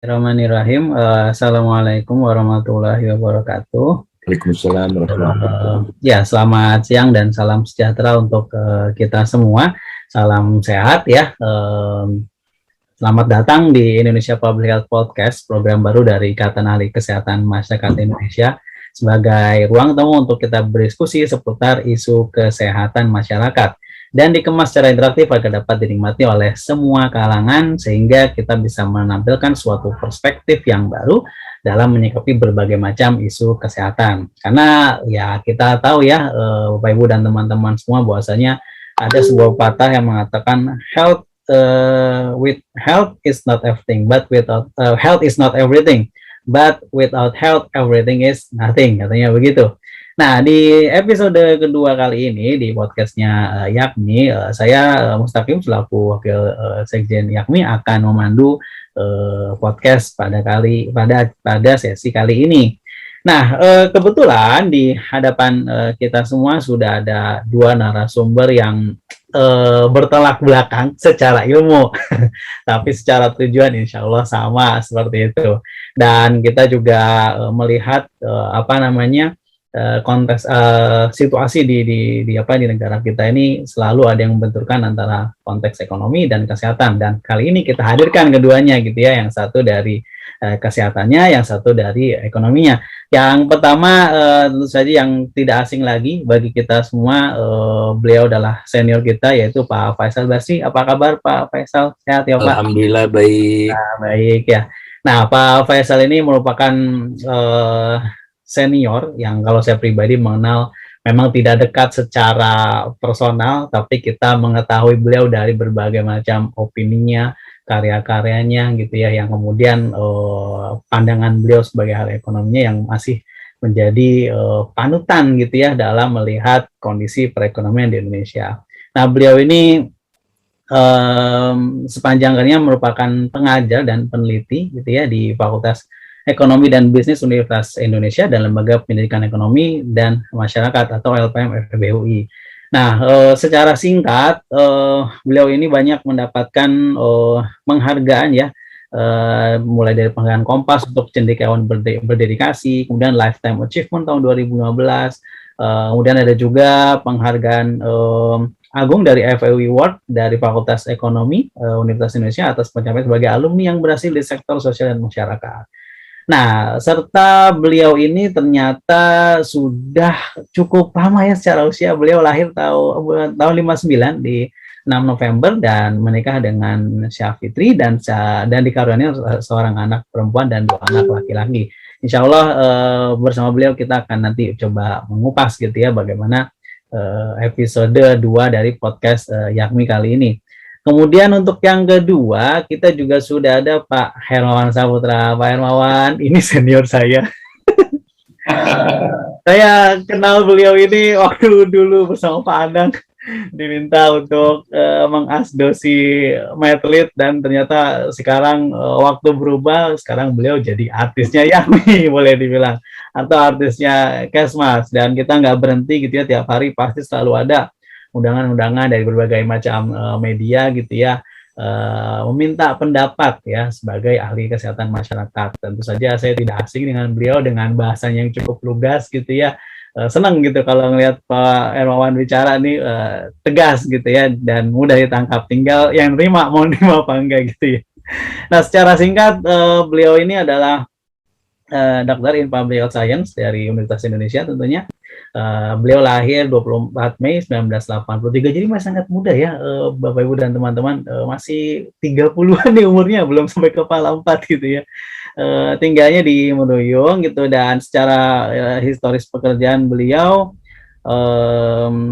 Bismillahirrahmanirrahim. Assalamualaikum warahmatullahi wabarakatuh. Waalaikumsalam warahmatullahi wabarakatuh. Ya, selamat siang dan salam sejahtera untuk kita semua. Salam sehat ya. Selamat datang di Indonesia Public Health Podcast, program baru dari Ikatan Ahli Kesehatan Masyarakat Indonesia sebagai ruang temu untuk kita berdiskusi seputar isu kesehatan masyarakat dan dikemas secara interaktif agar dapat dinikmati oleh semua kalangan sehingga kita bisa menampilkan suatu perspektif yang baru dalam menyikapi berbagai macam isu kesehatan. Karena ya kita tahu ya Bapak Ibu dan teman-teman semua bahwasanya ada sebuah patah yang mengatakan with health is not everything, but without health is not everything, but without health everything is nothing, katanya begitu. Nah, di episode kedua kali ini di podcastnya Yakmi, saya Mustaqim selaku wakil Sekjen Yakmi akan memandu podcast pada sesi kali ini. Nah, kebetulan di hadapan kita semua sudah ada dua narasumber yang bertolak belakang secara ilmu, tapi secara tujuan insya Allah sama seperti itu. Dan kita juga melihat konteks situasi di negara kita ini selalu ada yang membenturkan antara konteks ekonomi dan kesehatan, dan kali ini kita hadirkan keduanya gitu ya, yang satu dari kesehatannya, yang satu dari ekonominya. Yang pertama tentu saja yang tidak asing lagi bagi kita semua, beliau adalah senior kita yaitu Pak Faisal Basri. Apa kabar Pak Faisal? Sehat ya Pak? Alhamdulillah baik. Nah, baik ya. Nah, Pak Faisal ini merupakan senior yang kalau saya pribadi mengenal memang tidak dekat secara personal, tapi kita mengetahui beliau dari berbagai macam opininya, karya-karyanya gitu ya, yang kemudian pandangan beliau sebagai hal ekonominya yang masih menjadi panutan gitu ya dalam melihat kondisi perekonomian di Indonesia. Nah, beliau ini sepanjang karirnya merupakan pengajar dan peneliti gitu ya di Fakultas Ekonomi dan Bisnis Universitas Indonesia dan Lembaga Pendidikan Ekonomi dan Masyarakat atau LPM FEB UI. Nah, secara singkat, beliau ini banyak mendapatkan penghargaan ya, mulai dari penghargaan Kompas untuk cendekiawan berdedikasi, kemudian Lifetime Achievement tahun 2015, kemudian ada juga penghargaan agung dari FEUI Award dari Fakultas Ekonomi Universitas Indonesia atas pencapaian sebagai alumni yang berhasil di sektor sosial dan masyarakat. Nah, serta beliau ini ternyata sudah cukup lama ya secara usia. Beliau lahir tahun 59 di 6 November dan menikah dengan Syafitri dan dikaruniai seorang anak perempuan dan 2 anak laki-laki. Insya Allah bersama beliau kita akan nanti coba mengupas gitu ya bagaimana episode 2 dari podcast Yakmi kali ini. Kemudian untuk yang kedua, kita juga sudah ada Pak Hermawan Saputra. Pak Hermawan, ini senior saya. Saya kenal beliau ini waktu dulu bersama Pak Adang, diminta untuk mengasdosi Medlit, dan ternyata sekarang waktu berubah, sekarang beliau jadi artisnya Yakmi, boleh dibilang, atau artisnya Kesmas, dan kita nggak berhenti gitu ya, tiap hari pasti selalu ada undangan-undangan dari berbagai macam media gitu ya, meminta pendapat ya sebagai ahli kesehatan masyarakat. Tentu saja saya tidak asing dengan beliau dengan bahasanya yang cukup lugas gitu ya. Senang gitu kalau ngelihat Pak Hermawan bicara nih tegas gitu ya dan mudah ditangkap, tinggal yang nerima mau nerima apa enggak gitu ya. Nah, secara singkat beliau ini adalah dokter in Public Health Science dari Universitas Indonesia tentunya. Beliau lahir 24 Mei 1983, jadi masih sangat muda ya, Bapak Ibu dan teman-teman, masih 30-an nih umurnya, belum sampai kepala 4 gitu ya. Tinggalnya di Menduyung gitu, dan secara historis pekerjaan beliau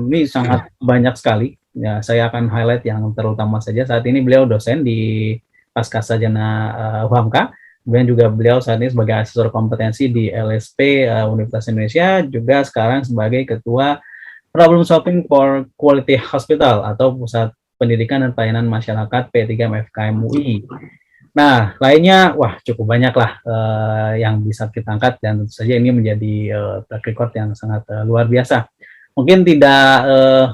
ini sangat banyak sekali. Ya, saya akan highlight yang terutama saja. Saat ini beliau dosen di Pascasarjana UHAMKA. Kemudian juga beliau saat ini sebagai asesor kompetensi di LSP Universitas Indonesia, juga sekarang sebagai Ketua Problem Solving for Quality Hospital atau Pusat Pendidikan dan Pelayanan Masyarakat P3M FKM UI. Nah, lainnya, wah cukup banyak lah yang bisa kita angkat, dan tentu saja ini menjadi track record yang sangat luar biasa. Mungkin tidak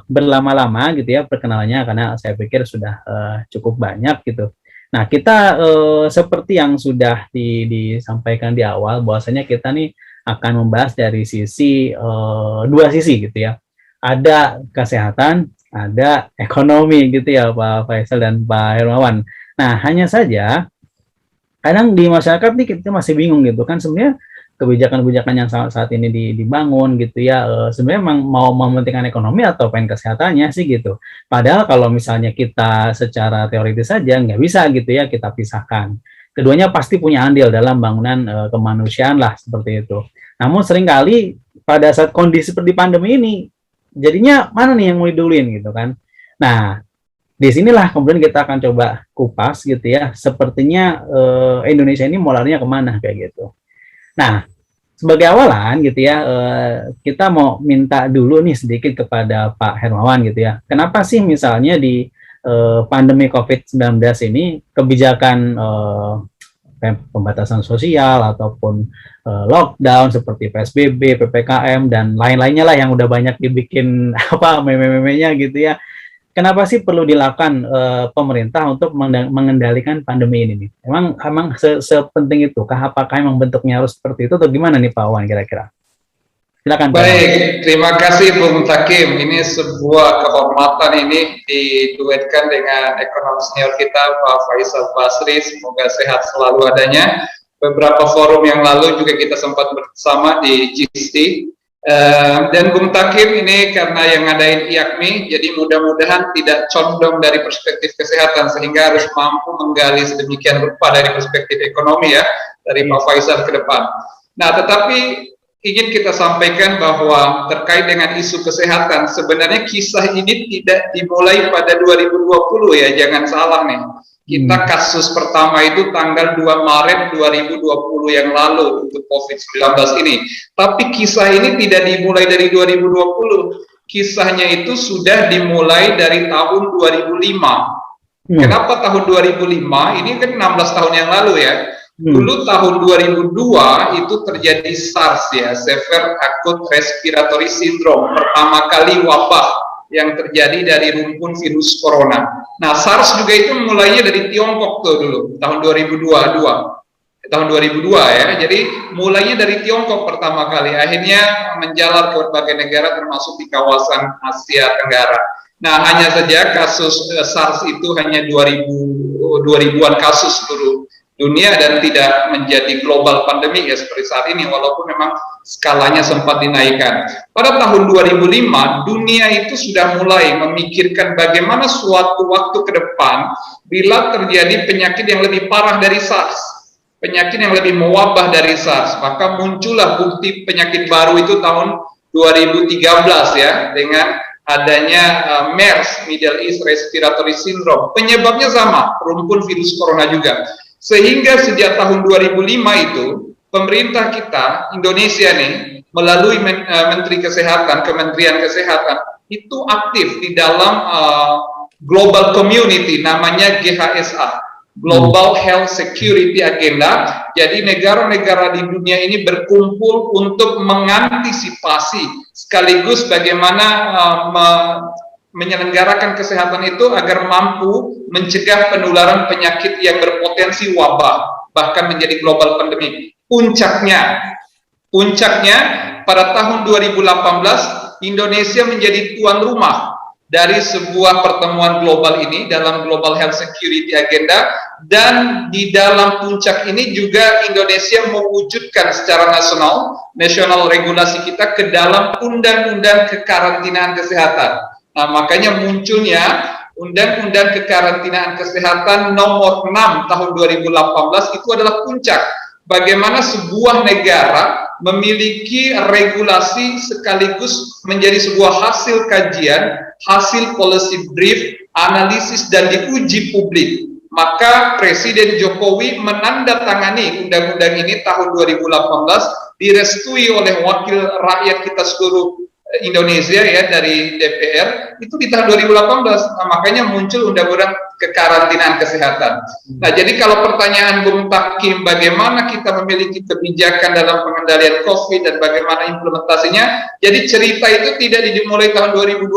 berlama-lama gitu ya perkenalannya, karena saya pikir sudah cukup banyak gitu. Nah, kita seperti yang sudah disampaikan di awal, bahwasanya kita nih akan membahas dari sisi dua sisi gitu ya. Ada kesehatan, ada ekonomi gitu ya, Pak Faisal dan Pak Hermawan. Nah, hanya saja kadang di masyarakat nih kita masih bingung gitu kan, sebenarnya kebijakan-kebijakan yang saat ini dibangun gitu ya, sebenarnya memang mau mementingkan ekonomi atau pengen kesehatannya sih gitu. Padahal kalau misalnya kita secara teoritis saja nggak bisa gitu ya kita pisahkan. Keduanya pasti punya andil dalam bangunan kemanusiaan lah seperti itu. Namun seringkali pada saat kondisi seperti pandemi ini, jadinya mana nih yang mau diduluin gitu kan. Nah, disinilah kemudian kita akan coba kupas gitu ya, sepertinya Indonesia ini mau larinya kemana kayak gitu. Nah, sebagai awalan gitu ya, kita mau minta dulu nih sedikit kepada Pak Hermawan gitu ya. Kenapa sih misalnya di pandemi COVID-19 ini kebijakan pembatasan sosial ataupun lockdown seperti PSBB, PPKM dan lain-lainnya lah yang udah banyak dibikin apa meme-memenya gitu ya. Kenapa sih perlu dilakukan pemerintah untuk mengendalikan pandemi ini nih? Emang sepenting itu? Apakah emang bentuknya harus seperti itu atau gimana nih Pak Wan kira-kira? Silakan Pak. Baik, terima kasih Bung Takim. Ini sebuah kehormatan ini diduetkan dengan ekonom senior kita Pak Faisal Basri. Semoga sehat selalu adanya. Beberapa forum yang lalu juga kita sempat bersama di GISTI. Dan Bung Takim ini karena yang ngadain IAKMI, jadi mudah-mudahan tidak condong dari perspektif kesehatan sehingga harus mampu menggali sedemikian rupa dari perspektif ekonomi ya, dari Pak Faisal ke depan. Nah, tetapi ingin kita sampaikan bahwa terkait dengan isu kesehatan, sebenarnya kisah ini tidak dimulai pada 2020 ya, jangan salah nih. Kita kasus pertama itu tanggal 2 Maret 2020 yang lalu untuk COVID-19 ini. Tapi kisah ini tidak dimulai dari 2020. Kisahnya itu sudah dimulai dari tahun 2005. Kenapa tahun 2005? Ini kan 16 tahun yang lalu ya. Dulu tahun 2002 itu terjadi SARS ya, Severe Acute Respiratory Syndrome. Pertama kali wabah yang terjadi dari rumpun virus corona. Nah, SARS juga itu mulainya dari Tiongkok tuh dulu, tahun 2002 ya. Jadi mulainya dari Tiongkok pertama kali, akhirnya menjalar ke berbagai negara termasuk di kawasan Asia Tenggara. Nah, hanya saja kasus SARS itu hanya 2000-an kasus seluruh dunia dan tidak menjadi global pandemi ya seperti saat ini, walaupun memang skalanya sempat dinaikkan. Pada tahun 2005 dunia itu sudah mulai memikirkan bagaimana suatu waktu ke depan bila terjadi penyakit yang lebih parah dari SARS, penyakit yang lebih mewabah dari SARS, maka muncullah bukti penyakit baru itu tahun 2013 ya, dengan adanya MERS, Middle East Respiratory Syndrome. Penyebabnya sama, rumpun virus corona juga. Sehingga sejak tahun 2005 itu pemerintah kita Indonesia nih melalui Menteri Kesehatan, Kementerian Kesehatan itu aktif di dalam global community namanya GHSA, Global Health Security Agenda. Jadi negara-negara di dunia ini berkumpul untuk mengantisipasi sekaligus bagaimana menyelenggarakan kesehatan itu agar mampu mencegah penularan penyakit yang berpotensi wabah, bahkan menjadi global pandemi. Puncaknya pada tahun 2018 Indonesia menjadi tuan rumah dari sebuah pertemuan global ini dalam Global Health Security Agenda, dan di dalam puncak ini juga Indonesia mewujudkan secara nasional regulasi kita ke dalam Undang-Undang Kekarantinaan Kesehatan. Nah, makanya munculnya Undang-Undang Kekarantinaan Kesehatan nomor 6 tahun 2018 itu adalah puncak bagaimana sebuah negara memiliki regulasi sekaligus menjadi sebuah hasil kajian, hasil policy brief, analisis dan diuji publik. Maka Presiden Jokowi menandatangani undang-undang ini tahun 2018, direstui oleh wakil rakyat kita seluruh Indonesia ya dari DPR itu di tahun 2018. Nah, makanya muncul undang-undang kekarantinaan kesehatan. Nah, jadi kalau pertanyaan Bung Takim bagaimana kita memiliki kebijakan dalam pengendalian COVID dan bagaimana implementasinya, jadi cerita itu tidak dimulai tahun 2020,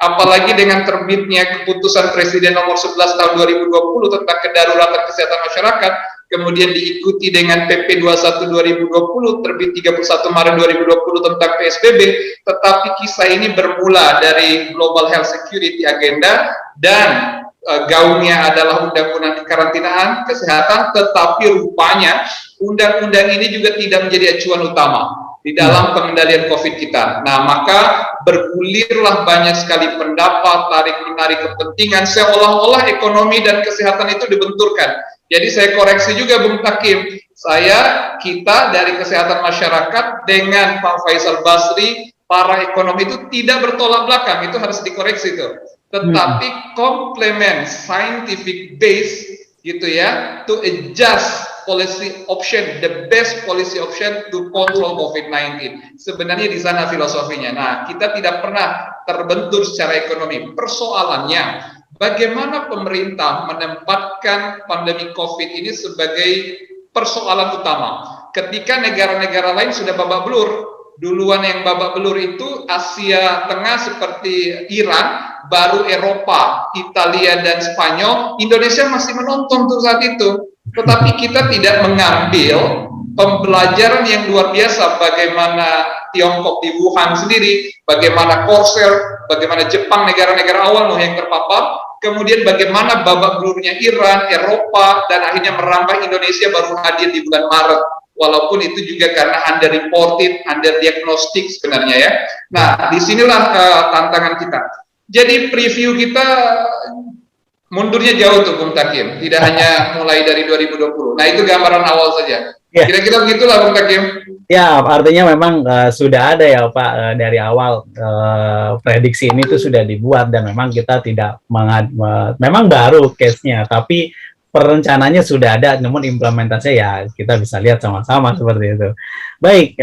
apalagi dengan terbitnya keputusan Presiden nomor 11 tahun 2020 tentang kedaruratan kesehatan masyarakat, kemudian diikuti dengan PP 21 2020 terbit 31 Maret 2020 tentang PSBB, tetapi kisah ini bermula dari Global Health Security Agenda dan gaungnya adalah undang-undang kekarantinaan kesehatan, tetapi rupanya undang-undang ini juga tidak menjadi acuan utama di dalam pengendalian COVID kita. Nah, maka bergulirlah banyak sekali pendapat, tarik-menarik kepentingan, seolah-olah ekonomi dan kesehatan itu dibenturkan. Jadi saya koreksi juga Bung Takim, kita dari kesehatan masyarakat dengan Pak Faisal Basri, para ekonomi itu tidak bertolak belakang, itu harus dikoreksi itu. Tetapi komplement scientific base gitu ya, to adjust policy option, the best policy option to control COVID-19. Sebenarnya di sana filosofinya. Nah, kita tidak pernah terbentur secara ekonomi. Persoalannya, bagaimana pemerintah menempatkan pandemi COVID ini sebagai persoalan utama. Ketika negara-negara lain sudah babak belur, duluan yang babak belur itu Asia Tengah seperti Iran, baru Eropa, Italia dan Spanyol, Indonesia masih menonton tuh saat itu. Tetapi kita tidak mengambil pembelajaran yang luar biasa bagaimana Tiongkok di Wuhan sendiri, bagaimana Korea, bagaimana Jepang, negara-negara awal yang terpapar, kemudian bagaimana babak belurnya Iran, Eropa, dan akhirnya merambah Indonesia baru hadir di bulan Maret. Walaupun itu juga karena underreported, underdiagnostic sebenarnya ya. Nah, disinilah tantangan kita. Jadi preview kita mundurnya jauh tuh Bung Takim, tidak hanya mulai dari 2020. Nah, itu gambaran awal saja. Kira-kira begitulah Bung Takim. Ya, artinya memang sudah ada ya Pak dari awal prediksi ini tuh sudah dibuat dan memang kita tidak memang baru case-nya, tapi perencananya sudah ada, namun implementasinya ya kita bisa lihat sama-sama seperti itu. Baik,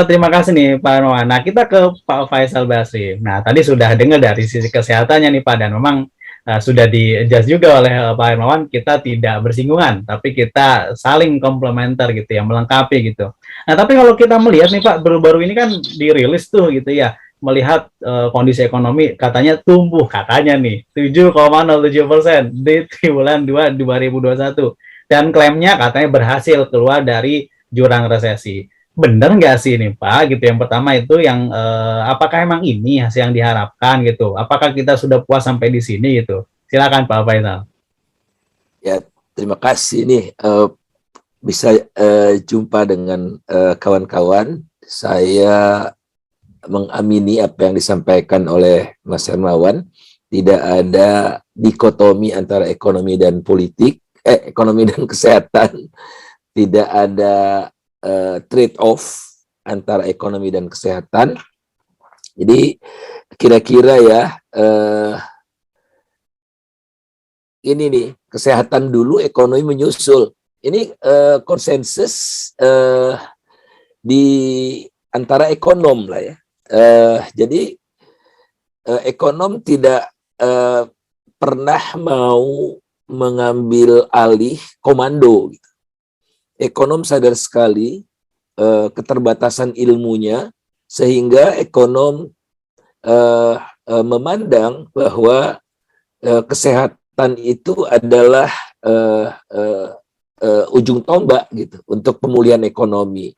terima kasih nih Pak Hermawan. Nah, kita ke Pak Faisal Basri. Nah, tadi sudah dengar dari sisi kesehatannya nih Pak, dan memang sudah di-adjust juga oleh Pak Hermawan, kita tidak bersinggungan, tapi kita saling komplementer gitu ya, melengkapi gitu. Nah, tapi kalau kita melihat nih Pak, baru-baru ini kan dirilis tuh gitu ya, melihat kondisi ekonomi katanya tumbuh, katanya nih 7,07% di triwulan 2 2021, dan klaimnya katanya berhasil keluar dari jurang resesi. Bener nggak sih ini Pak gitu? Yang pertama itu yang apakah emang ini hasil yang diharapkan gitu? Apakah kita sudah puas sampai di sini gitu? Silakan Pak Faisal. Ya, terima kasih nih bisa jumpa dengan kawan-kawan. Saya mengamini apa yang disampaikan oleh Mas Hermawan. Tidak ada dikotomi antara ekonomi dan politik, ekonomi dan kesehatan. Tidak ada trade-off antara ekonomi dan kesehatan. Jadi kira-kira ya ini nih, kesehatan dulu, ekonomi menyusul. Ini konsensus di antara ekonom lah ya. Jadi ekonom tidak pernah mau mengambil alih komando. Gitu. Ekonom sadar sekali keterbatasan ilmunya, sehingga ekonom memandang bahwa kesehatan itu adalah ujung tombak gitu untuk pemulihan ekonomi.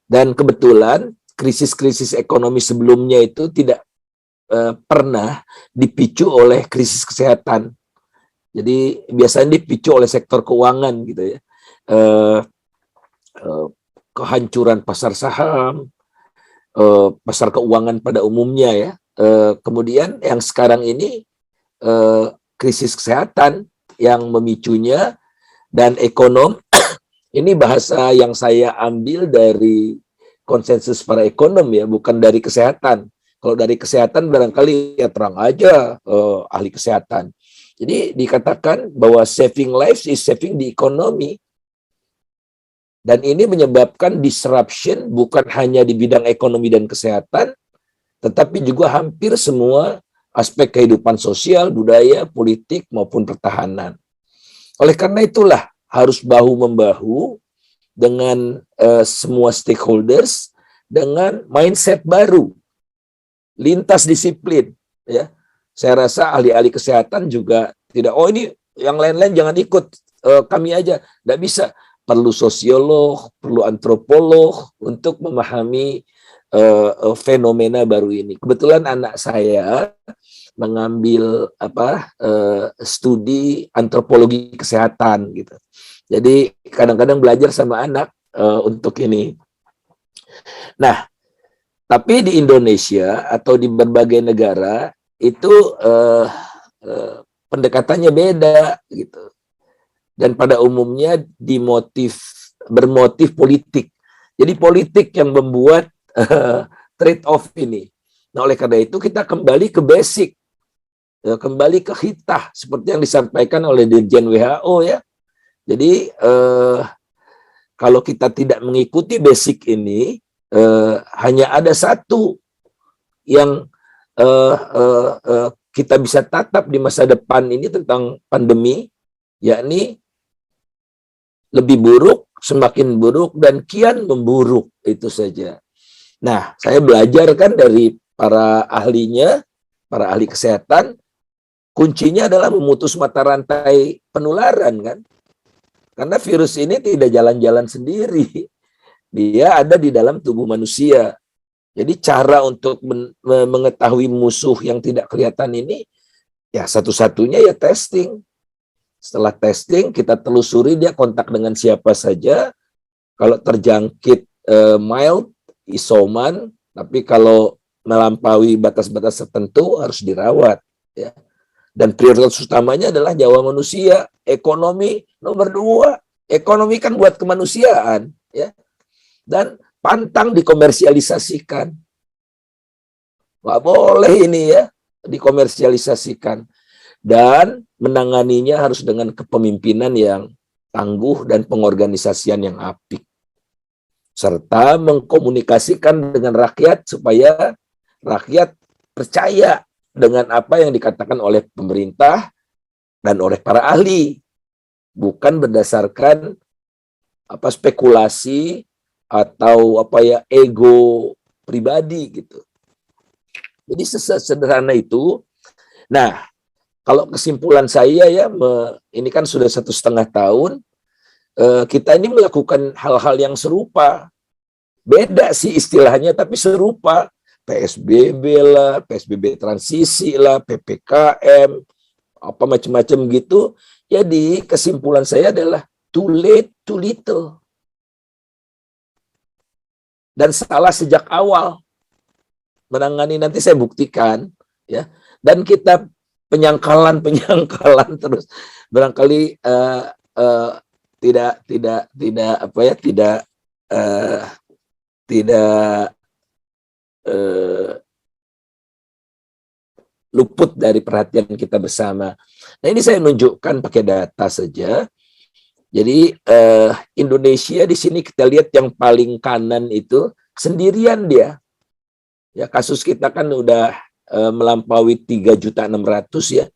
Dan kebetulan krisis-krisis ekonomi sebelumnya itu tidak pernah dipicu oleh krisis kesehatan. Jadi biasanya dipicu oleh sektor keuangan gitu ya. Kehancuran pasar saham, pasar keuangan pada umumnya ya. Kemudian yang sekarang ini krisis kesehatan yang memicunya, dan ekonom ini bahasa yang saya ambil dari konsensus para ekonom ya, bukan dari kesehatan. Kalau dari kesehatan barangkali ya terang aja ahli kesehatan. Jadi dikatakan bahwa saving lives is saving the economy. Dan ini menyebabkan disruption bukan hanya di bidang ekonomi dan kesehatan, tetapi juga hampir semua aspek kehidupan sosial, budaya, politik, maupun pertahanan. Oleh karena itulah harus bahu-membahu dengan semua stakeholders dengan mindset baru, lintas disiplin. Ya, saya rasa ahli-ahli kesehatan juga tidak, oh ini yang lain-lain jangan ikut, kami aja. Tidak bisa, perlu sosiolog, perlu antropolog untuk memahami fenomena baru ini. Kebetulan anak saya mengambil studi antropologi kesehatan gitu. Jadi kadang-kadang belajar sama anak untuk ini. Nah, tapi di Indonesia atau di berbagai negara itu pendekatannya beda gitu. Dan pada umumnya bermotif politik. Jadi politik yang membuat trade-off ini. Nah, oleh karena itu kita kembali ke basic, kembali ke hitah seperti yang disampaikan oleh Dirjen WHO ya. Jadi kalau kita tidak mengikuti basic ini, hanya ada satu yang kita bisa tatap di masa depan ini tentang pandemi, yakni lebih buruk, semakin buruk, dan kian memburuk, itu saja. Nah, saya belajar kan dari para ahlinya, para ahli kesehatan, kuncinya adalah memutus mata rantai penularan kan. Karena virus ini tidak jalan-jalan sendiri. Dia ada di dalam tubuh manusia. Jadi cara untuk mengetahui musuh yang tidak kelihatan ini, ya satu-satunya ya testing. Setelah testing, kita telusuri dia kontak dengan siapa saja. Kalau terjangkit mild, isoman, tapi kalau melampaui batas-batas tertentu harus dirawat. Ya. Dan prioritas utamanya adalah nyawa manusia, ekonomi nomor 2. Ekonomi kan buat kemanusiaan, ya. Dan pantang dikomersialisasikan. Nggak boleh ini ya, dikomersialisasikan. Dan menanganinya harus dengan kepemimpinan yang tangguh dan pengorganisasian yang apik. Serta mengkomunikasikan dengan rakyat supaya rakyat percaya dengan apa yang dikatakan oleh pemerintah dan oleh para ahli. Bukan berdasarkan spekulasi atau ego pribadi gitu. Jadi sesederhana itu. Nah, kalau kesimpulan saya ya, ini kan sudah 1,5 tahun, kita ini melakukan hal-hal yang serupa. Beda sih istilahnya, tapi serupa. PSBB lah, PSBB transisi lah, PPKM, apa macam-macam gitu. Jadi kesimpulan saya adalah too late, too little. Dan salah sejak awal. Menangani nanti saya buktikan, ya. Dan kita penyangkalan terus, barangkali tidak luput dari perhatian kita bersama. Nah, ini saya nunjukkan pakai data saja. Jadi Indonesia di sini kita lihat yang paling kanan itu sendirian dia. Ya, kasus kita kan udah melampaui 3.600.000 ya.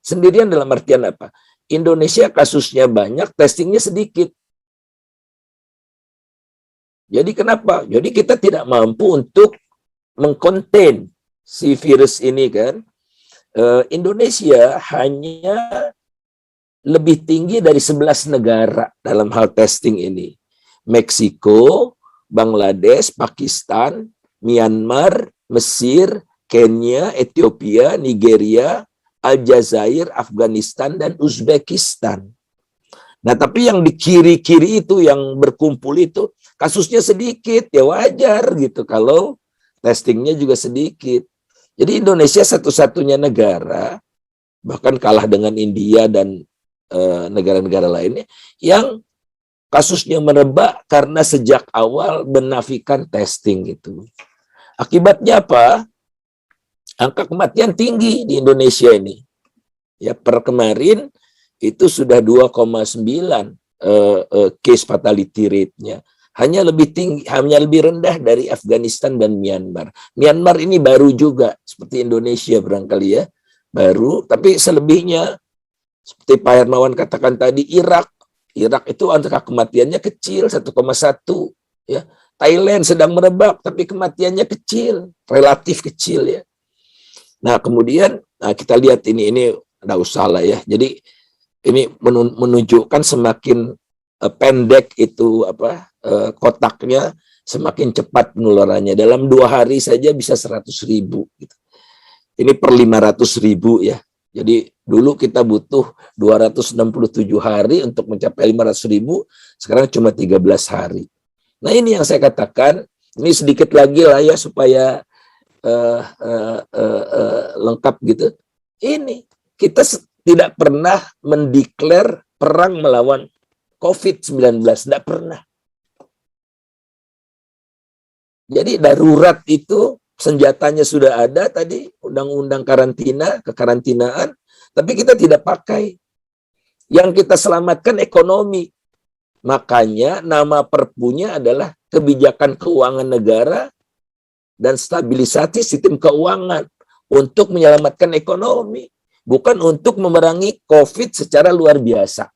Sendirian dalam artian apa? Indonesia kasusnya banyak, testingnya sedikit. Jadi kenapa? Jadi kita tidak mampu untuk mengkonten si virus ini kan. Indonesia hanya lebih tinggi dari 11 negara dalam hal testing ini. Meksiko, Bangladesh, Pakistan, Myanmar, Mesir, Kenya, Ethiopia, Nigeria, Aljazair, Afghanistan, dan Uzbekistan. Nah, tapi yang di kiri-kiri itu, yang berkumpul itu, kasusnya sedikit, ya wajar gitu kalau testingnya juga sedikit. Jadi Indonesia satu-satunya negara, bahkan kalah dengan India dan negara-negara lainnya, yang kasusnya merebak karena sejak awal menafikan testing gitu. Akibatnya apa? Angka kematian tinggi di Indonesia ini. Ya, per kemarin itu sudah 2,9 case fatality rate-nya. hanya lebih tinggi, hanya lebih rendah dari Afghanistan dan Myanmar. Myanmar ini baru juga seperti Indonesia barangkali ya, baru, tapi selebihnya seperti Pak Hermawan katakan tadi, Irak itu angka kematiannya kecil 1,1 ya. Thailand sedang merebak tapi kematiannya kecil, relatif kecil ya. Nah, kemudian kita lihat ini enggak usah lah ya. Jadi ini menunjukkan semakin pendek itu kotaknya, semakin cepat penularannya. Dalam 2 hari saja bisa 100.000 gitu. Ini per 500.000 ya. Jadi dulu kita butuh 267 hari untuk mencapai 500.000, sekarang cuma 13 hari. Nah, ini yang saya katakan, ini sedikit lagi lah ya supaya lengkap gitu. Ini kita tidak pernah mendeklar perang melawan COVID-19, tidak pernah. Jadi darurat itu senjatanya sudah ada tadi, undang-undang kekarantinaan, tapi kita tidak pakai. Yang kita selamatkan ekonomi. Makanya nama perpunya adalah kebijakan keuangan negara dan stabilisasi sistem keuangan untuk menyelamatkan ekonomi, bukan untuk memerangi COVID secara luar biasa.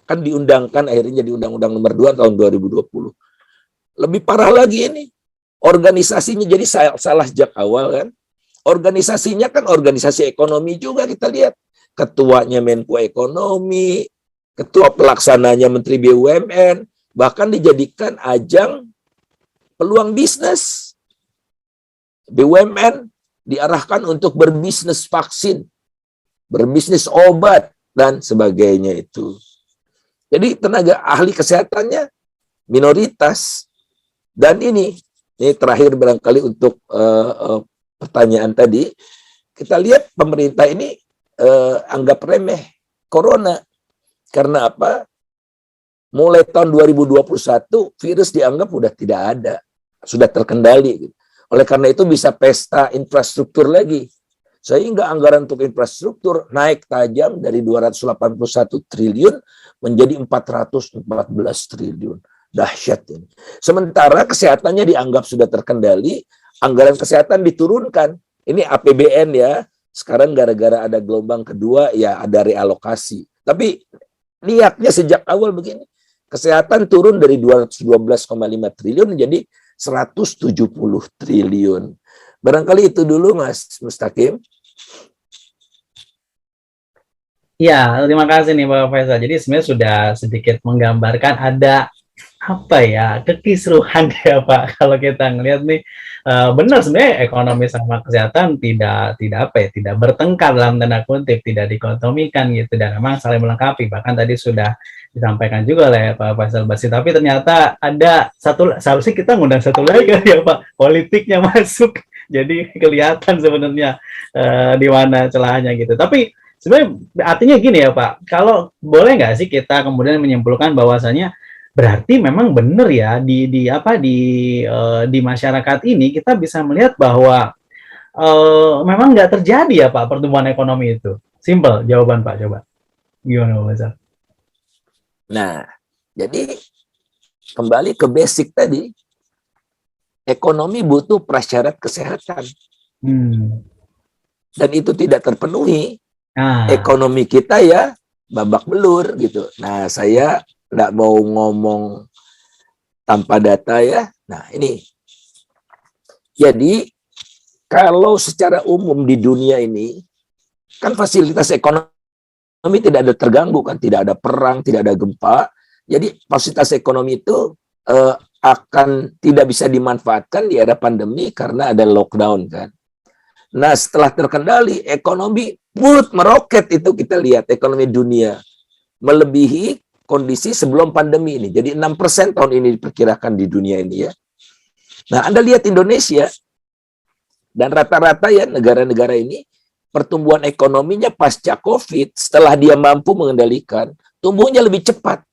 Kan diundangkan akhirnya jadi Undang-Undang Nomor 2 tahun 2020. Lebih parah lagi ini, organisasinya jadi salah sejak awal kan. Organisasinya kan organisasi ekonomi juga kita lihat. Ketuanya Menko Ekonomi, ketua pelaksananya Menteri BUMN, bahkan dijadikan ajang peluang bisnis. BUMN diarahkan untuk berbisnis vaksin, berbisnis obat, dan sebagainya itu. Jadi tenaga ahli kesehatannya minoritas. Dan ini terakhir barangkali untuk pertanyaan tadi, kita lihat pemerintah ini anggap remeh corona. Karena apa? Mulai tahun 2021 virus dianggap sudah tidak ada, sudah terkendali. Oleh karena itu bisa pesta infrastruktur lagi. Sehingga anggaran untuk infrastruktur naik tajam dari 281 triliun menjadi 414 triliun. Dahsyat ini. Sementara kesehatannya dianggap sudah terkendali, anggaran kesehatan diturunkan. Ini APBN ya. Sekarang gara-gara ada gelombang kedua ya ada realokasi. Tapi niatnya sejak awal begini. Kesehatan turun dari 212,5 triliun menjadi 170 triliun. Barangkali itu dulu Mas Mustaqim. Ya, terima kasih nih Pak Faisal. Jadi sebenarnya sudah sedikit menggambarkan ada apa ya, kekisruhan ya Pak. Kalau kita ngelihat nih, benar sebenarnya ekonomi sama kesehatan tidak bertengkar dalam tanda kutip, tidak dikotomikan gitu, dan memang saling melengkapi. Bahkan tadi sudah disampaikan juga oleh Pak Faisal Basri. Tapi ternyata ada satu, seharusnya kita ngundang satu lagi ya Pak, politiknya masuk. Jadi kelihatan sebenarnya di mana celahnya gitu. Tapi sebenarnya artinya gini ya Pak, kalau boleh nggak sih kita kemudian menyimpulkan bahwasannya berarti memang benar ya di masyarakat ini kita bisa melihat bahwa memang nggak terjadi ya Pak pertumbuhan ekonomi itu. Simple jawaban Pak, coba gimana Pak Faisal? Nah, jadi kembali ke basic tadi, ekonomi butuh prasyarat kesehatan. Dan itu tidak terpenuhi, ekonomi kita ya babak belur gitu. Nah, saya nggak mau ngomong tanpa data ya. Nah, ini. Jadi, kalau secara umum di dunia ini, kan fasilitas ekonomi tidak ada terganggu, kan tidak ada perang, tidak ada gempa. Jadi, fasilitas ekonomi itu akan tidak bisa dimanfaatkan di era pandemi karena ada lockdown kan. Nah, setelah terkendali, ekonomi meroket itu kita lihat, ekonomi dunia melebihi kondisi sebelum pandemi ini. Jadi 6% tahun ini diperkirakan di dunia ini ya. Nah, Anda lihat Indonesia, dan rata-rata ya negara-negara ini, pertumbuhan ekonominya pasca COVID, setelah dia mampu mengendalikan, tumbuhnya lebih cepat.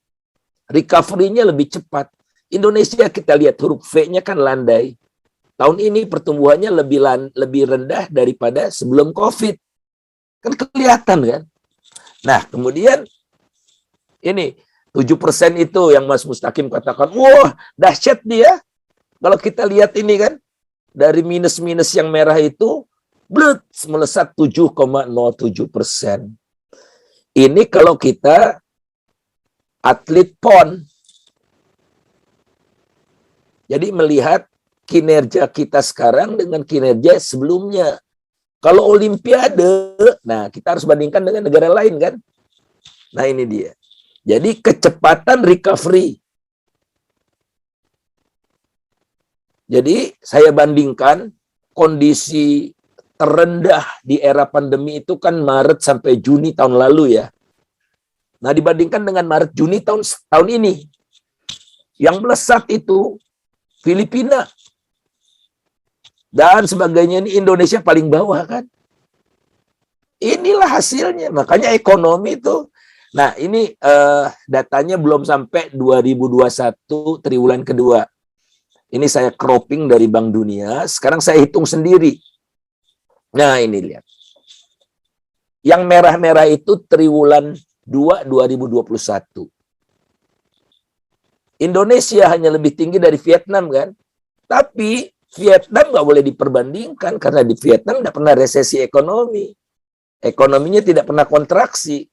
Recovery-nya lebih cepat. Indonesia kita lihat huruf V-nya kan landai. Tahun ini pertumbuhannya lebih rendah daripada sebelum COVID. Kan kelihatan kan? Nah, kemudian ini 7% itu yang Mas Mustaqim katakan, wah dahsyat dia. Kalau kita lihat ini kan, dari minus-minus yang merah itu, blut, melesat 7,07%. Ini kalau kita atlet PON. Jadi melihat kinerja kita sekarang dengan kinerja sebelumnya. Kalau Olimpiade, nah kita harus bandingkan dengan negara lain kan. Nah ini dia. Jadi kecepatan recovery. Jadi saya bandingkan kondisi terendah di era pandemi itu kan Maret sampai Juni tahun lalu ya. Nah dibandingkan dengan Maret Juni tahun ini, yang melesat itu Filipina dan sebagainya, ini Indonesia paling bawah kan. Inilah hasilnya, makanya ekonomi itu. Nah ini datanya belum sampai 2021 triwulan kedua. Ini saya cropping dari Bank Dunia, sekarang saya hitung sendiri. Nah ini lihat. Yang merah-merah itu triwulan 2 2021. Indonesia hanya lebih tinggi dari Vietnam kan. Tapi Vietnam nggak boleh diperbandingkan karena di Vietnam tidak pernah resesi ekonomi. Ekonominya tidak pernah kontraksi.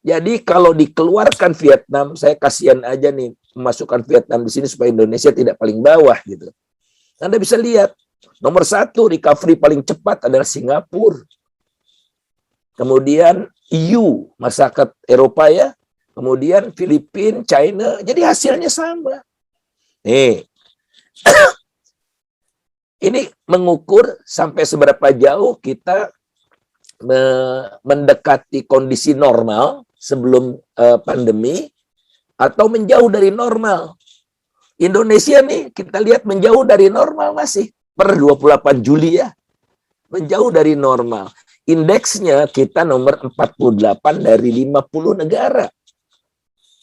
Jadi kalau dikeluarkan Vietnam, saya kasihan aja nih memasukkan Vietnam di sini supaya Indonesia tidak paling bawah gitu. Anda bisa lihat, nomor 1 recovery paling cepat adalah Singapura. Kemudian EU, masyarakat Eropa ya. Kemudian Filipina, China. Jadi hasilnya sama. Nih. Ini mengukur sampai seberapa jauh kita mendekati kondisi normal sebelum pandemi atau menjauh dari normal. Indonesia nih kita lihat menjauh dari normal masih per 28 Juli ya. Menjauh dari normal. Indeksnya kita nomor 48 dari 50 negara.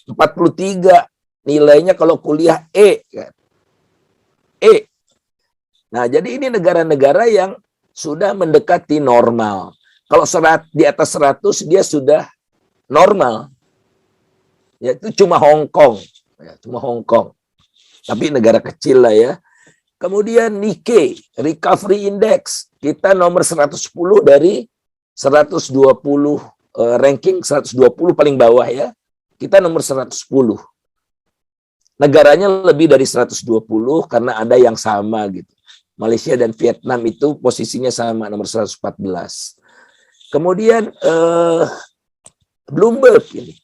43 nilainya kalau kuliah E kan. E. Nah, jadi ini negara-negara yang sudah mendekati normal. Kalau di atas 100 dia sudah normal. Ya, itu cuma Hong Kong. Ya, cuma Hong Kong. Tapi negara kecil lah ya. Kemudian Nikkei, Recovery Index. Kita nomor 110 dari 120, ranking 120 paling bawah ya. Kita nomor 110. Negaranya lebih dari 120 karena ada yang sama gitu. Malaysia dan Vietnam itu posisinya sama, nomor 114. Kemudian Bloomberg ini.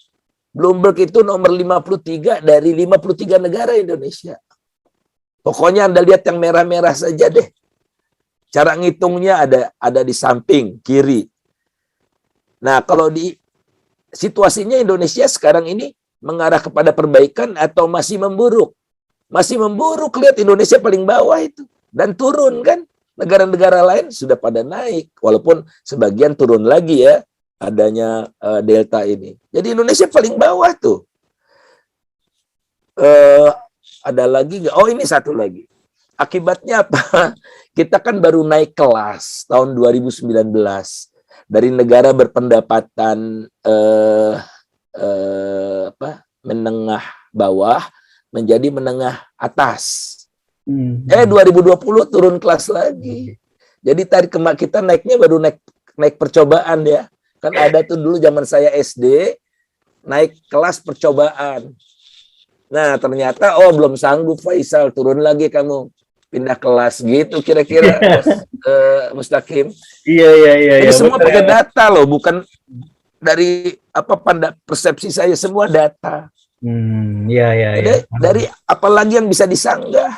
Bloomberg itu nomor 53 dari 53 negara Indonesia. Pokoknya Anda lihat yang merah-merah saja deh. Cara ngitungnya ada di samping kiri. Nah, kalau di situasinya Indonesia sekarang ini mengarah kepada perbaikan atau masih memburuk? Masih memburuk, lihat Indonesia paling bawah itu. Dan turun kan. Negara-negara lain sudah pada naik. Walaupun sebagian turun lagi ya. Adanya Delta ini. Jadi Indonesia paling bawah tuh. Ada lagi nggak? Oh ini satu lagi. Akibatnya apa? Kita kan baru naik kelas tahun 2019 dari negara berpendapatan menengah bawah menjadi menengah atas. 2020 turun kelas lagi. Jadi tadi kita naiknya baru naik percobaan ya. Kan ada tuh dulu zaman saya SD naik kelas percobaan. Nah, ternyata belum sanggup Faisal, turun lagi kamu. Pindah kelas gitu kira-kira Mustaqim. Iya. Jadi semua pakai data loh, bukan dari persepsi saya, semua data. Iya. Dari apalagi yang bisa disanggah.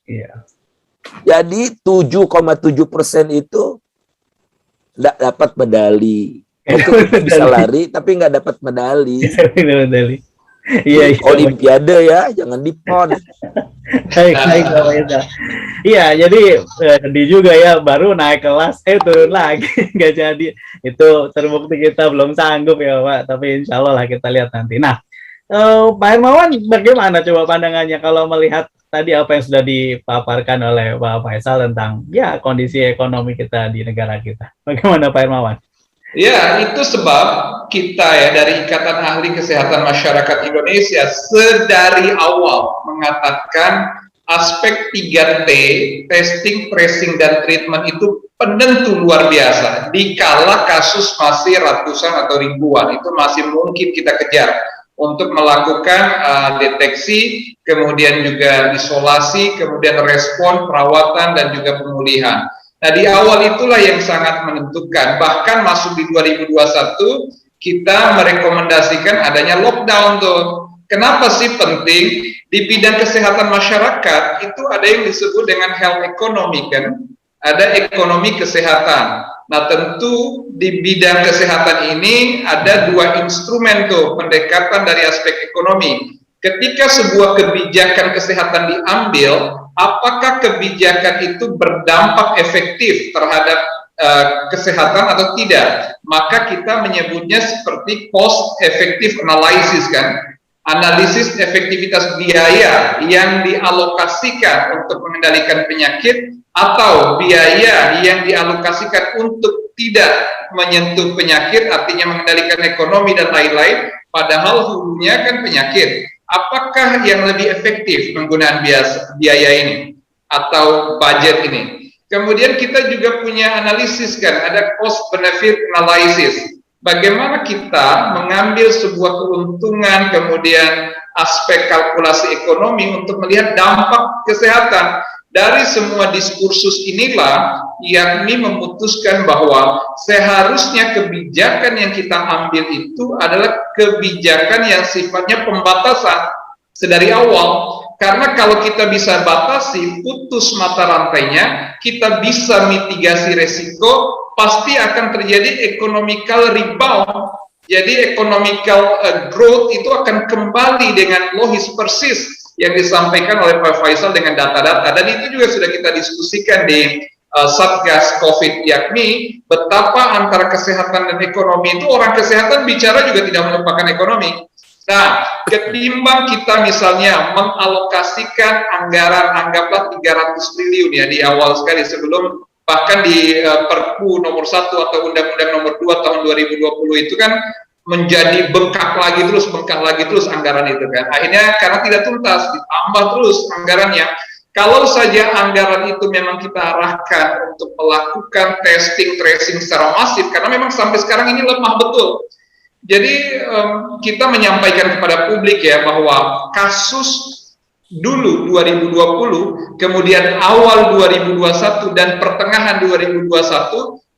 Iya. Jadi 7,7% itu enggak dapat medali. Mungkin bisa lari tapi nggak dapat medali. Iya. Olimpiade ya, jangan di PON. Baik, iya, jadi sedih juga ya, baru naik kelas, turun lagi, nggak jadi. Itu terbukti kita belum sanggup ya Pak, tapi insya Allah lah kita lihat nanti. Nah, Pak Hermawan, bagaimana coba pandangannya kalau melihat tadi apa yang sudah dipaparkan oleh Pak Faisal tentang ya kondisi ekonomi kita di negara kita? Bagaimana Pak Hermawan? Ya, itu sebab kita ya dari Ikatan Ahli Kesehatan Masyarakat Indonesia sedari awal mengatakan aspek 3T, testing, tracing, dan treatment itu penentu luar biasa. Dikala kasus masih ratusan atau ribuan, itu masih mungkin kita kejar untuk melakukan deteksi, kemudian juga isolasi, kemudian respon, perawatan, dan juga pemulihan. Nah, di awal itulah yang sangat menentukan. Bahkan masuk di 2021, kita merekomendasikan adanya lockdown tuh. Kenapa sih penting? Di bidang kesehatan masyarakat, itu ada yang disebut dengan health economy kan? Ada ekonomi kesehatan. Nah, tentu di bidang kesehatan ini ada dua instrumen tuh, pendekatan dari aspek ekonomi. Ketika sebuah kebijakan kesehatan diambil, apakah kebijakan itu berdampak efektif terhadap kesehatan atau tidak? Maka kita menyebutnya seperti cost effective analysis kan, analisis efektivitas biaya yang dialokasikan untuk mengendalikan penyakit atau biaya yang dialokasikan untuk tidak menyentuh penyakit, artinya mengendalikan ekonomi dan lain-lain, padahal hulunya kan penyakit. Apakah yang lebih efektif penggunaan biaya ini atau budget ini? Kemudian kita juga punya analisis kan, ada cost benefit analysis. Bagaimana kita mengambil sebuah keuntungan, kemudian aspek kalkulasi ekonomi untuk melihat dampak kesehatan. Dari semua diskursus inilah yakni memutuskan bahwa seharusnya kebijakan yang kita ambil itu adalah kebijakan yang sifatnya pembatasan sedari awal. Karena kalau kita bisa batasi, putus mata rantainya, kita bisa mitigasi resiko, pasti akan terjadi economical rebound. Jadi economical growth itu akan kembali dengan logis persis yang disampaikan oleh Pak Faisal dengan data-data, dan itu juga sudah kita diskusikan di Satgas COVID, yakni betapa antara kesehatan dan ekonomi itu orang kesehatan bicara juga tidak melupakan ekonomi. Nah, ketimbang kita misalnya mengalokasikan anggaran anggaplah 300 triliun ya di awal sekali sebelum bahkan di Perpu nomor 1 atau Undang-Undang nomor 2 tahun 2020 itu kan menjadi bengkak lagi terus anggaran itu kan. Akhirnya karena tidak tuntas ditambah terus anggarannya. Kalau saja anggaran itu memang kita arahkan untuk melakukan testing tracing secara masif, karena memang sampai sekarang ini lemah betul. Jadi kita menyampaikan kepada publik ya bahwa kasus dulu 2020, kemudian awal 2021 dan pertengahan 2021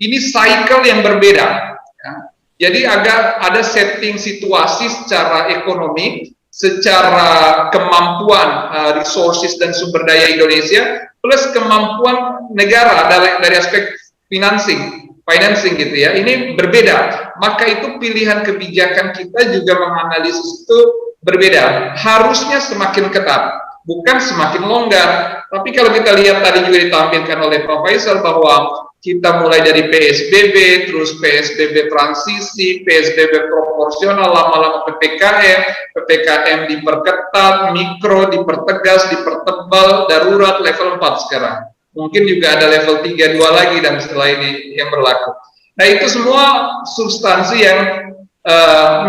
ini cycle yang berbeda. Ya. Jadi agak ada setting situasi secara ekonomi, secara kemampuan resources dan sumber daya Indonesia, plus kemampuan negara dari aspek financing gitu ya, ini berbeda. Maka itu pilihan kebijakan kita juga menganalisis itu berbeda. Harusnya semakin ketat, bukan semakin longgar. Tapi kalau kita lihat tadi juga ditampilkan oleh Pak Faisal bahwa kita mulai dari PSBB, terus PSBB transisi, PSBB proporsional, lama-lama PPKM diperketat, mikro dipertegas, dipertebal, darurat level 4 sekarang. Mungkin juga ada level 3, 2 lagi dan setelah ini yang berlaku. Nah, itu semua substansi yang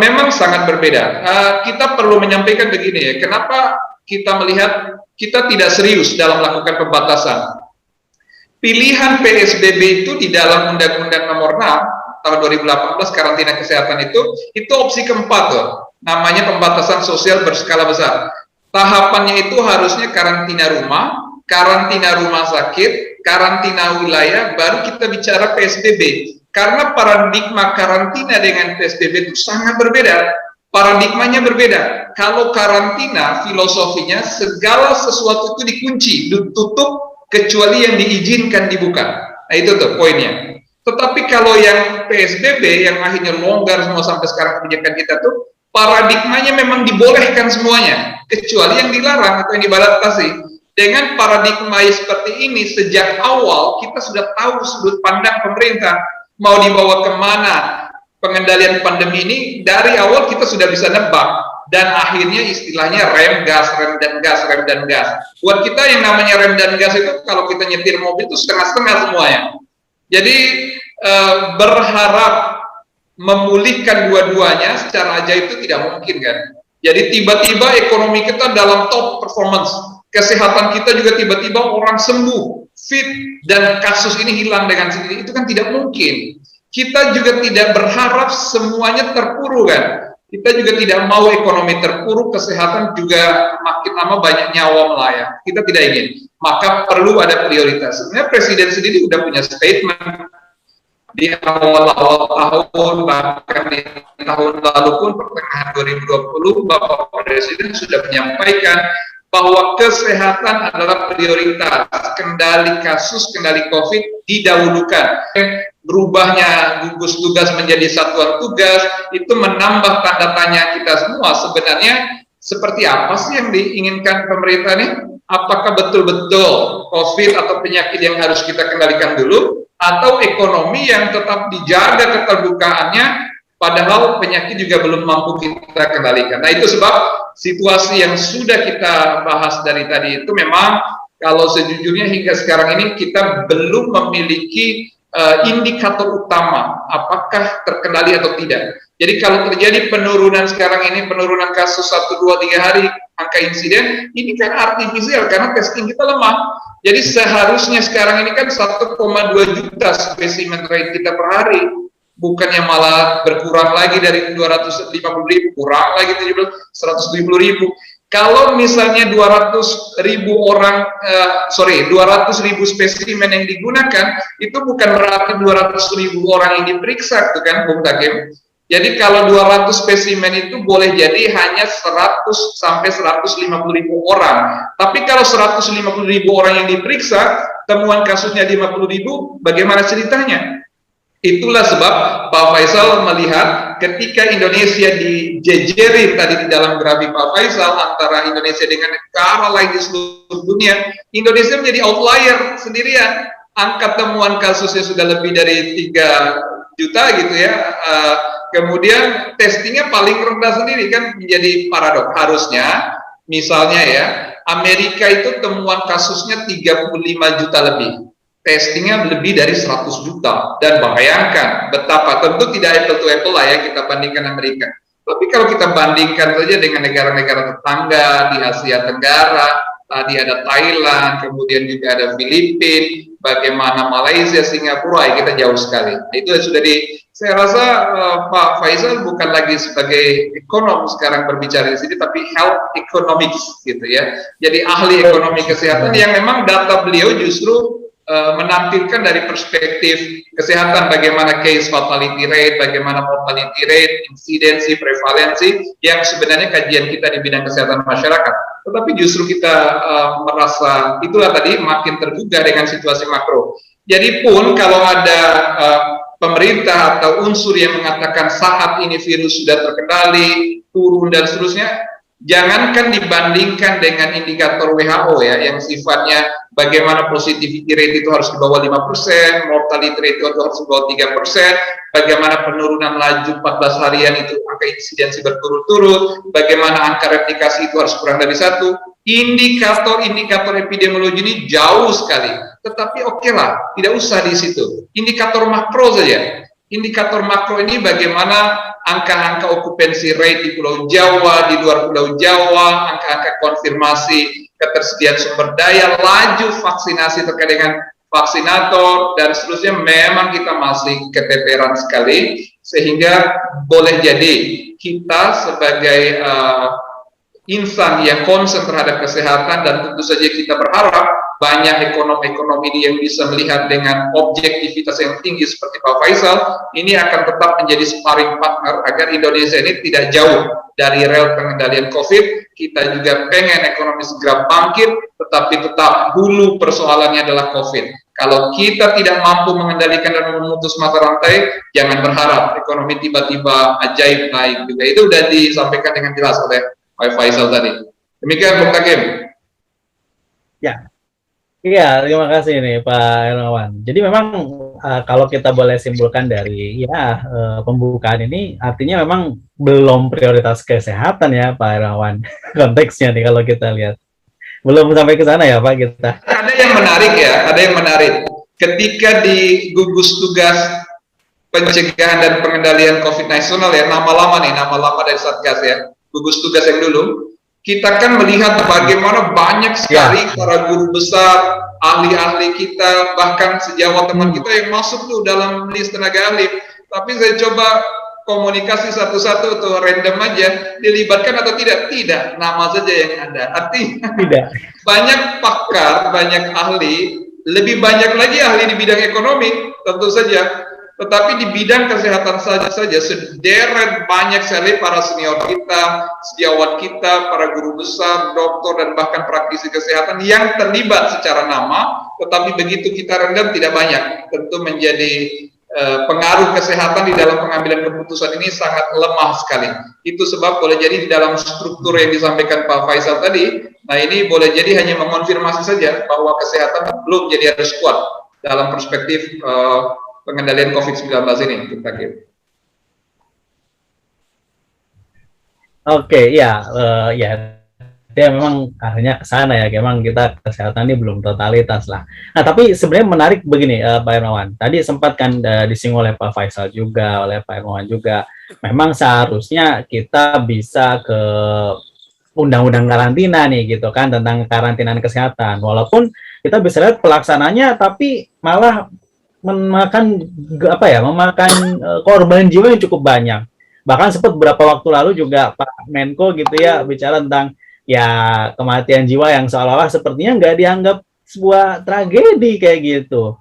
memang sangat berbeda. Kita perlu menyampaikan begini ya, kenapa kita melihat kita tidak serius dalam melakukan pembatasan. Pilihan PSBB itu di dalam Undang-Undang Nomor 6 tahun 2018 karantina kesehatan itu opsi keempat tuh, namanya pembatasan sosial berskala besar. Tahapannya itu harusnya karantina rumah sakit, karantina wilayah, baru kita bicara PSBB. Karena paradigma karantina dengan PSBB itu sangat berbeda. Paradigmanya berbeda. Kalau karantina, filosofinya segala sesuatu itu dikunci, ditutup, kecuali yang diizinkan dibuka. Nah, itu tuh poinnya. Tetapi kalau yang PSBB yang akhirnya longgar semua sampai sekarang kebijakan kita tuh paradigmanya memang dibolehkan semuanya, kecuali yang dilarang atau yang dibatasi. Dengan paradigma seperti ini sejak awal kita sudah tahu sudut pandang pemerintah mau dibawa kemana pengendalian pandemi ini. Dari awal kita sudah bisa nebak. Dan akhirnya istilahnya rem gas. Buat kita yang namanya rem dan gas itu kalau kita nyetir mobil itu setengah-setengah semuanya. Jadi berharap memulihkan dua-duanya secara ajaib itu tidak mungkin kan. Jadi tiba-tiba ekonomi kita dalam top performance, kesehatan kita juga tiba-tiba orang sembuh, fit, dan kasus ini hilang dengan sendiri, itu kan tidak mungkin. Kita juga tidak berharap semuanya terpuruk kan. Kita juga tidak mau ekonomi terpuruk, kesehatan juga makin lama banyak nyawa melayang. Kita tidak ingin. Maka perlu ada prioritas. Sebenarnya Presiden sendiri sudah punya statement di awal-awal tahun, bahkan di tahun lalu pun pertengahan 2020, Bapak Presiden sudah menyampaikan bahwa kesehatan adalah prioritas, kendali kasus, kendali COVID didahulukan. Berubahnya gugus tugas menjadi satuan tugas, itu menambah tanda tanya kita semua. Sebenarnya seperti apa sih yang diinginkan pemerintah ini? Apakah betul-betul COVID atau penyakit yang harus kita kendalikan dulu, atau ekonomi yang tetap dijaga keterbukaannya, padahal penyakit juga belum mampu kita kendalikan. Nah, itu sebab situasi yang sudah kita bahas dari tadi itu memang kalau sejujurnya hingga sekarang ini kita belum memiliki indikator utama apakah terkendali atau tidak. Jadi kalau terjadi penurunan sekarang ini, penurunan kasus 1, 2, 3 hari angka insiden, ini kan artifisial karena testing kita lemah. Jadi seharusnya sekarang ini kan 1,2 juta spesimen rate kita per hari, bukannya malah berkurang lagi dari 250.000, kurang lagi 170.000. Kalau misalnya 200.000 spesimen yang digunakan, itu bukan berarti 200.000 orang yang diperiksa, itu kan, Bung Takim. Jadi kalau 200 spesimen itu boleh jadi hanya 100 sampai 150.000 orang. Tapi kalau 150.000 orang yang diperiksa, temuan kasusnya 50.000, bagaimana ceritanya? Itulah sebab Pak Faisal melihat ketika Indonesia dijejerin tadi di dalam grafik Pak Faisal antara Indonesia dengan negara lain di seluruh dunia, Indonesia menjadi outlier sendirian. Angka temuan kasusnya sudah lebih dari 3 juta gitu ya. Kemudian testingnya paling rendah sendiri, kan menjadi paradok. Harusnya misalnya ya, Amerika itu temuan kasusnya 35 juta lebih, testingnya lebih dari 100 juta, dan bayangkan betapa, tentu tidak apple to apple lah ya kita bandingkan Amerika, tapi kalau kita bandingkan saja dengan negara-negara tetangga di Asia Tenggara, tadi ada Thailand, kemudian juga ada Filipina, bagaimana Malaysia, Singapura, ya kita jauh sekali. Itu sudah saya rasa Pak Faisal bukan lagi sebagai ekonom sekarang berbicara di sini, tapi health economics gitu ya. Jadi ahli ekonomi kesehatan yang memang data beliau justru menampilkan dari perspektif kesehatan, bagaimana case fatality rate, bagaimana mortality rate, insidensi, prevalensi, yang sebenarnya kajian kita di bidang kesehatan masyarakat. Tetapi justru kita merasa itulah tadi makin tergugah dengan situasi makro. Jadi pun kalau ada pemerintah atau unsur yang mengatakan saat ini virus sudah terkendali, turun dan seterusnya, jangankan dibandingkan dengan indikator WHO ya, yang sifatnya bagaimana positivity rate itu harus di bawah 5%, mortality rate itu harus di bawah 3%, bagaimana penurunan laju 14 harian itu angka insidensi berturut-turut, bagaimana angka replikasi itu harus kurang dari 1. Indikator-indikator epidemiologi ini jauh sekali, tetapi oke lah, tidak usah di situ. Indikator makro saja. Indikator makro ini bagaimana angka-angka okupansi rate di Pulau Jawa, di luar Pulau Jawa, angka-angka konfirmasi ketersediaan sumber daya, laju vaksinasi terkait dengan vaksinator, dan seterusnya. Memang kita masih keteteran sekali, sehingga boleh jadi kita sebagai insan yang konsen terhadap kesehatan, dan tentu saja kita berharap banyak ekonomi yang bisa melihat dengan objektivitas yang tinggi seperti Pak Faisal, ini akan tetap menjadi sparring partner agar Indonesia ini tidak jauh dari rel pengendalian COVID. Kita juga pengen ekonomi segera bangkit, tetapi tetap hulu persoalannya adalah COVID. Kalau kita tidak mampu mengendalikan dan memutus mata rantai, jangan berharap ekonomi tiba-tiba ajaib naik juga. Itu sudah disampaikan dengan jelas oleh Pak Faisal tadi. Demikian Bung Takim. Ya, iya, terima kasih nih Pak Hermawan. Jadi memang kalau kita boleh simpulkan dari pembukaan ini, artinya memang belum prioritas kesehatan ya Pak Hermawan. Konteksnya nih kalau kita lihat, belum sampai ke sana ya Pak kita. Ada yang menarik ya, ada yang menarik. Ketika di gugus tugas pencegahan dan pengendalian COVID nasional ya, nama lama dari Satgas ya, gugus tugas yang dulu, kita kan melihat bagaimana banyak sekali para guru besar, ahli-ahli kita, bahkan sejawat teman kita yang masuk tuh dalam list tenaga ahli. Tapi saya coba komunikasi satu-satu tuh random aja, dilibatkan atau tidak? Tidak, nama saja yang ada. Artinya Tidak. banyak pakar, banyak ahli, lebih banyak lagi ahli di bidang ekonomi, tentu saja. Tetapi di bidang kesehatan saja sederet banyak sekali para senior kita, sejawat kita, para guru besar, dokter, dan bahkan praktisi kesehatan yang terlibat secara nama, tetapi begitu kita rendam tidak banyak. Tentu menjadi pengaruh kesehatan di dalam pengambilan keputusan ini sangat lemah sekali. Itu sebab boleh jadi di dalam struktur yang disampaikan Pak Faisal tadi, nah ini boleh jadi hanya mengonfirmasi saja bahwa kesehatan belum jadi harus kuat dalam perspektif pengendalian COVID-19 ini. Oke, ya, dia memang akhirnya ke sana ya, memang kita kesehatan ini belum totalitas lah. Nah, tapi sebenarnya menarik begini, Pak Hermawan. Tadi sempat kan disinggung oleh Pak Faisal juga, oleh Pak Hermawan juga. Memang seharusnya kita bisa ke undang-undang karantina nih gitu kan, tentang karantinaan kesehatan. Walaupun kita bisa lihat pelaksananya, tapi malah memakan korban jiwa yang cukup banyak. Bahkan sempat beberapa waktu lalu juga Pak Menko gitu ya bicara tentang ya kematian jiwa yang seolah-olah sepertinya nggak dianggap sebuah tragedi kayak gitu.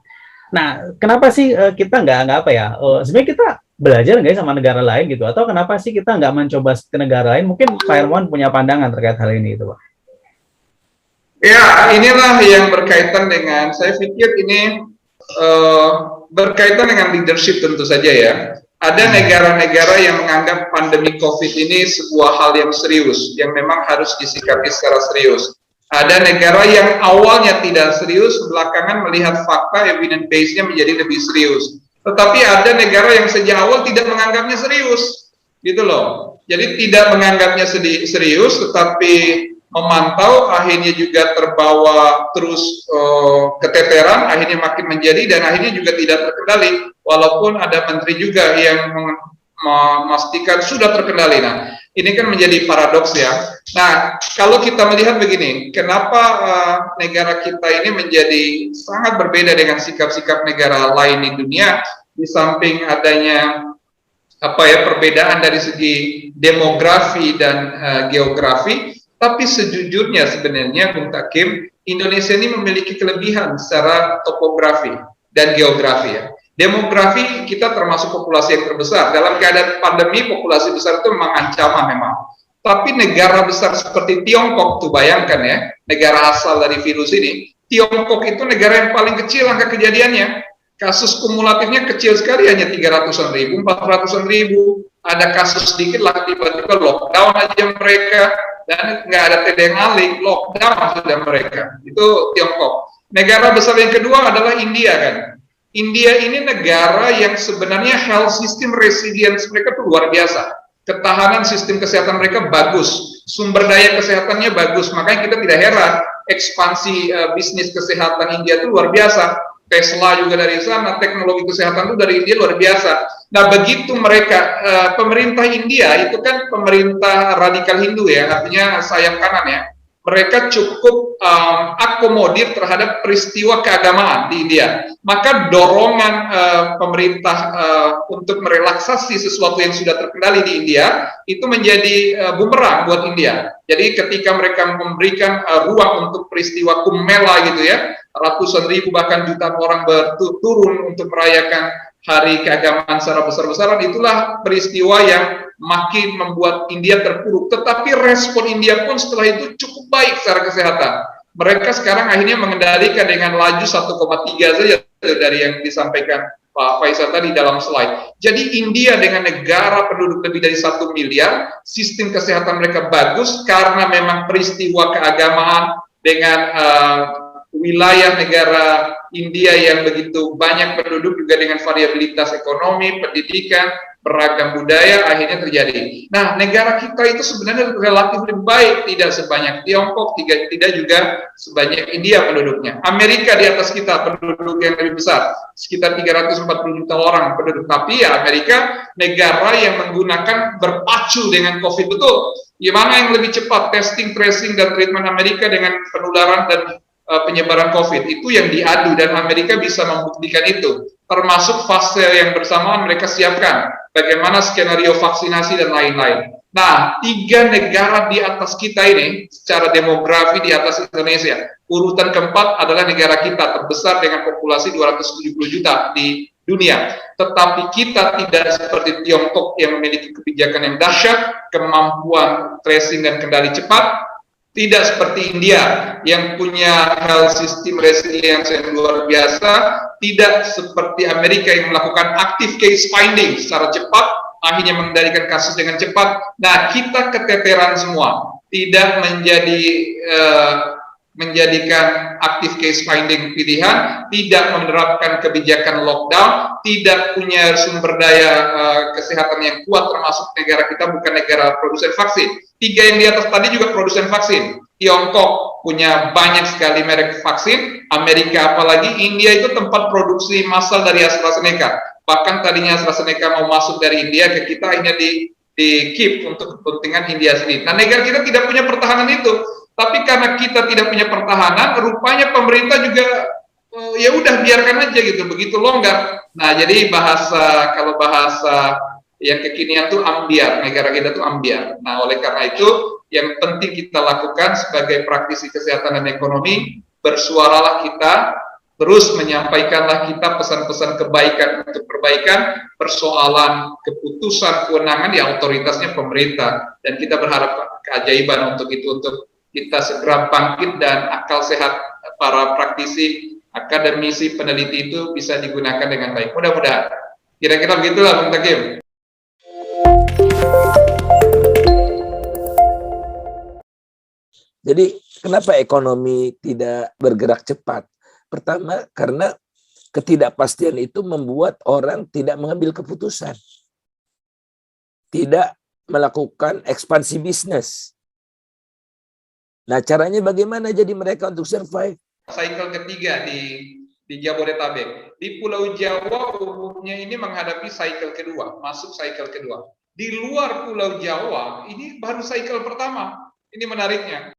Nah, kenapa sih kita nggak sebenarnya kita belajar nggak sama negara lain gitu, atau kenapa sih kita nggak mencoba ke negara lain? Mungkin Pak Hermawan punya pandangan terkait hal ini itu, Pak. Ya, inilah yang berkaitan dengan, saya pikir ini berkaitan dengan leadership tentu saja ya. Ada negara-negara yang menganggap pandemi COVID ini sebuah hal yang serius, yang memang harus disikapi secara serius. Ada negara yang awalnya tidak serius, belakangan melihat fakta, evidence base-nya menjadi lebih serius. Tetapi ada negara yang sejak awal tidak menganggapnya serius, gitu loh. Jadi tidak menganggapnya serius, tetapi memantau, akhirnya juga terbawa terus keteteran, akhirnya makin menjadi, dan akhirnya juga tidak terkendali, walaupun ada menteri juga yang memastikan sudah terkendali. Nah, ini kan menjadi paradoks ya. Nah, kalau kita melihat begini, kenapa negara kita ini menjadi sangat berbeda dengan sikap-sikap negara lain di dunia, di samping adanya perbedaan dari segi demografi dan geografi. Tapi sejujurnya sebenarnya Bung Takim, Indonesia ini memiliki kelebihan secara topografi dan geografi ya. Demografi kita termasuk populasi yang terbesar. Dalam keadaan pandemi populasi besar itu memang ancaman memang. Tapi negara besar seperti Tiongkok tuh bayangkan ya, negara asal dari virus ini. Tiongkok itu negara yang paling kecil angka kejadiannya. Kasus kumulatifnya kecil sekali, hanya 300-an ribu, 400-an ribu. Ada kasus sedikit lah, tiba-tiba lockdown aja mereka. Dan nggak ada tedeng alik, lockdown sudah mereka. Itu Tiongkok. Negara besar yang kedua adalah India kan. India ini negara yang sebenarnya health system resilience mereka tuh luar biasa. Ketahanan sistem kesehatan mereka bagus, sumber daya kesehatannya bagus. Makanya kita tidak heran ekspansi bisnis kesehatan India itu luar biasa. Tesla juga dari sana, teknologi kesehatan itu dari India luar biasa. Nah, begitu mereka, pemerintah India itu kan pemerintah radikal Hindu ya, artinya sayap kanan ya. Mereka cukup akomodir terhadap peristiwa keagamaan di India. Maka dorongan pemerintah untuk merelaksasi sesuatu yang sudah terkendali di India itu menjadi bumerang buat India. Jadi ketika mereka memberikan ruang untuk peristiwa Kumbh Mela gitu ya, ratusan ribu bahkan jutaan orang berturun untuk merayakan hari keagamaan secara besar-besaran, itulah peristiwa yang makin membuat India terpuruk. Tetapi respon India pun setelah itu cukup baik secara kesehatan. Mereka sekarang akhirnya mengendalikan dengan laju 1,3 saja dari yang disampaikan Pak Faisal tadi dalam slide. Jadi India dengan negara penduduk lebih dari 1 miliar, sistem kesehatan mereka bagus karena memang peristiwa keagamaan dengan wilayah negara India yang begitu banyak penduduk juga dengan variabilitas ekonomi, pendidikan, beragam budaya akhirnya terjadi. Nah, negara kita itu sebenarnya relatif lebih baik, tidak sebanyak Tiongkok, tidak juga sebanyak India penduduknya. Amerika di atas kita penduduk yang lebih besar, sekitar 340 juta orang penduduk. Tapi ya Amerika negara yang menggunakan berpacu dengan COVID betul. Gimana yang lebih cepat testing, tracing, dan treatment Amerika dengan penularan dan penyebaran COVID itu yang diadu, dan Amerika bisa membuktikan itu, termasuk fase yang bersamaan mereka siapkan bagaimana skenario vaksinasi dan lain-lain. Nah, 3 negara di atas kita ini secara demografi di atas Indonesia. Urutan keempat adalah negara kita terbesar dengan populasi 270 juta di dunia. Tetapi kita tidak seperti Tiongkok yang memiliki kebijakan yang dahsyat, kemampuan tracing dan kendali cepat. Tidak seperti India yang punya health system resilience yang luar biasa, tidak seperti Amerika yang melakukan active case finding secara cepat, akhirnya mengendalikan kasus dengan cepat. Nah, kita keteteran semua, tidak menjadikan active case finding pilihan, tidak menerapkan kebijakan lockdown, tidak punya sumber daya kesehatan yang kuat, termasuk negara kita bukan negara produsen vaksin. 3 yang di atas tadi juga produsen vaksin. Tiongkok punya banyak sekali merek vaksin, Amerika apalagi, India itu tempat produksi massal dari AstraZeneca. Bahkan tadinya AstraZeneca mau masuk dari India ke kita, akhirnya di keep untuk kepentingan India sendiri. Nah, negara kita tidak punya pertahanan itu. Tapi karena kita tidak punya pertahanan, rupanya pemerintah juga ya udah biarkan aja gitu, begitu longgar. Nah, jadi kalau bahasa yang kekinian tuh ambiar, negara kita tuh ambiar. Nah, oleh karena itu yang penting kita lakukan sebagai praktisi kesehatan dan ekonomi, bersuaralah kita, terus menyampaikanlah kita pesan-pesan kebaikan untuk perbaikan. Persoalan keputusan kewenangan di otoritasnya pemerintah, dan kita berharap keajaiban untuk itu, untuk kita segera bangkit dan akal sehat para praktisi, akademisi, peneliti itu bisa digunakan dengan baik. Mudah-mudahan. Kira-kira begitulah, Bung Takim. Jadi kenapa ekonomi tidak bergerak cepat? Pertama, karena ketidakpastian itu membuat orang tidak mengambil keputusan. Tidak melakukan ekspansi bisnis. Nah, caranya bagaimana jadi mereka untuk survive? Cycle ketiga di Jabodetabek. Di Pulau Jawa umumnya ini menghadapi cycle kedua, masuk cycle kedua. Di luar Pulau Jawa ini baru cycle pertama. Ini menariknya.